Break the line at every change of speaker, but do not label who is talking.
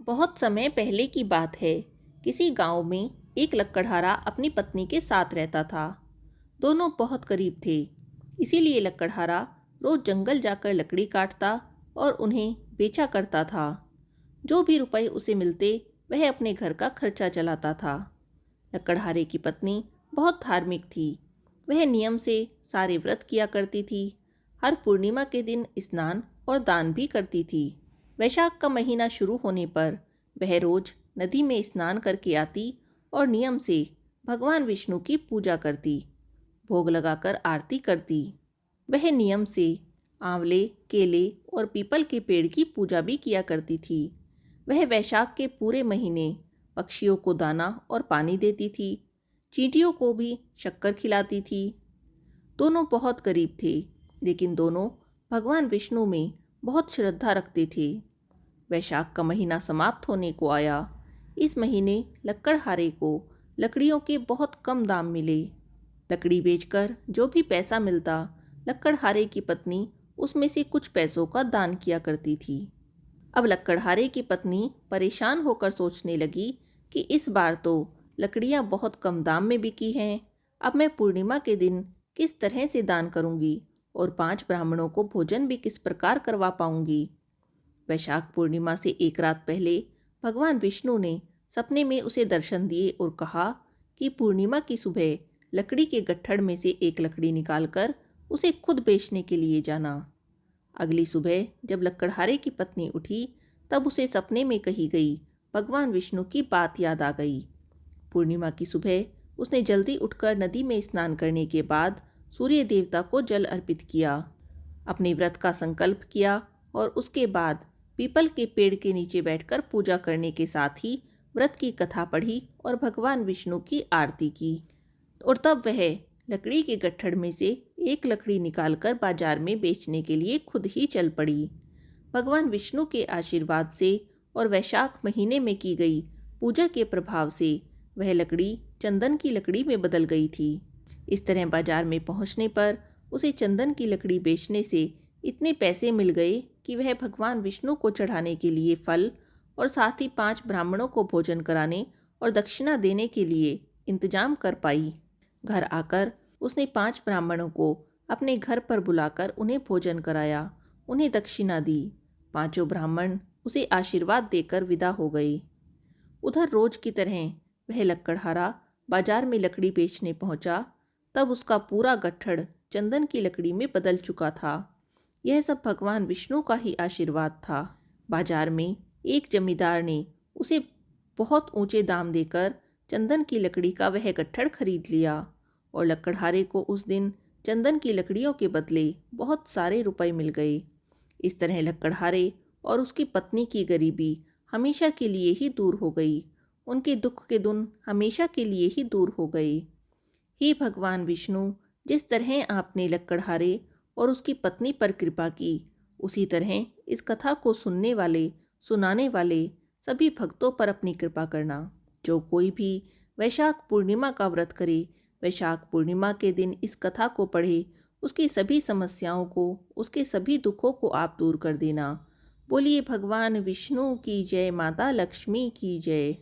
बहुत समय पहले की बात है। किसी गांव में एक लकड़हारा अपनी पत्नी के साथ रहता था। दोनों बहुत करीब थे। इसीलिए लकड़हारा रोज जंगल जाकर लकड़ी काटता और उन्हें बेचा करता था। जो भी रुपए उसे मिलते वह अपने घर का खर्चा चलाता था। लकड़हारे की पत्नी बहुत धार्मिक थी। वह नियम से सारे व्रत किया करती थी। हर पूर्णिमा के दिन स्नान और दान भी करती थी। वैशाख का महीना शुरू होने पर वह रोज नदी में स्नान करके आती और नियम से भगवान विष्णु की पूजा करती, भोग लगाकर आरती करती। वह नियम से आंवले, केले और पीपल के पेड़ की पूजा भी किया करती थी। वह वैशाख के पूरे महीने पक्षियों को दाना और पानी देती थी। चींटियों को भी शक्कर खिलाती थी। दोनों बहुत करीब थे, लेकिन दोनों भगवान विष्णु में बहुत श्रद्धा रखते थे। वैशाख का महीना समाप्त होने को आया। इस महीने लकड़हारे को लकड़ियों के बहुत कम दाम मिले। लकड़ी बेचकर जो भी पैसा मिलता, लकड़हारे की पत्नी उसमें से कुछ पैसों का दान किया करती थी। अब लकड़हारे की पत्नी परेशान होकर सोचने लगी कि इस बार तो लकड़ियां बहुत कम दाम में बिकी हैं। अब मैं पूर्णिमा के दिन किस तरह से दान करूंगी और 5 ब्राह्मणों को भोजन भी किस प्रकार करवा पाऊंगी। वैशाख पूर्णिमा से एक रात पहले भगवान विष्णु ने सपने में उसे दर्शन दिए और कहा कि पूर्णिमा की सुबह लकड़ी के गट्ठड़ में से एक लकड़ी निकालकर उसे खुद बेचने के लिए जाना। अगली सुबह जब लकड़हारे की पत्नी उठी, तब उसे सपने में कही गई भगवान विष्णु की बात याद आ गई। पूर्णिमा की सुबह उसने जल्दी उठकर नदी में स्नान करने के बाद सूर्य देवता को जल अर्पित किया, अपने व्रत का संकल्प किया और उसके बाद पीपल के पेड़ के नीचे बैठकर पूजा करने के साथ ही व्रत की कथा पढ़ी और भगवान विष्णु की आरती की। और तब वह लकड़ी के गट्ठड़ में से एक लकड़ी निकालकर बाजार में बेचने के लिए खुद ही चल पड़ी। भगवान विष्णु के आशीर्वाद से और वैशाख महीने में की गई पूजा के प्रभाव से वह लकड़ी चंदन की लकड़ी में बदल गई थी। इस तरह बाजार में पहुंचने पर उसे चंदन की लकड़ी बेचने से इतने पैसे मिल गए कि वह भगवान विष्णु को चढ़ाने के लिए फल और साथ ही 5 ब्राह्मणों को भोजन कराने और दक्षिणा देने के लिए इंतजाम कर पाई। घर आकर उसने 5 ब्राह्मणों को अपने घर पर बुलाकर उन्हें भोजन कराया, उन्हें दक्षिणा दी। 5 ब्राह्मण उसे आशीर्वाद देकर विदा हो गए। उधर रोज की तरह वह लकड़हारा बाजार में लकड़ी बेचने पहुंचा। तब उसका पूरा गट्ठड़ चंदन की लकड़ी में बदल चुका था। यह सब भगवान विष्णु का ही आशीर्वाद था। बाजार में एक जमींदार ने उसे बहुत ऊंचे दाम देकर चंदन की लकड़ी का वह गट्ठड़ खरीद लिया और लकड़हारे को उस दिन चंदन की लकड़ियों के बदले बहुत सारे रुपए मिल गए। इस तरह लकड़हारे और उसकी पत्नी की गरीबी हमेशा के लिए ही दूर हो गई। उनके दुख के दिन हमेशा के लिए ही दूर हो गए। हे भगवान विष्णु, जिस तरह आपने लकड़हारे और उसकी पत्नी पर कृपा की, उसी तरह इस कथा को सुनने वाले, सुनाने वाले सभी भक्तों पर अपनी कृपा करना। जो कोई भी वैशाख पूर्णिमा का व्रत करे, वैशाख पूर्णिमा के दिन इस कथा को पढ़े, उसकी सभी समस्याओं को, उसके सभी दुखों को आप दूर कर देना। बोलिए भगवान विष्णु की जय, माता लक्ष्मी की जय।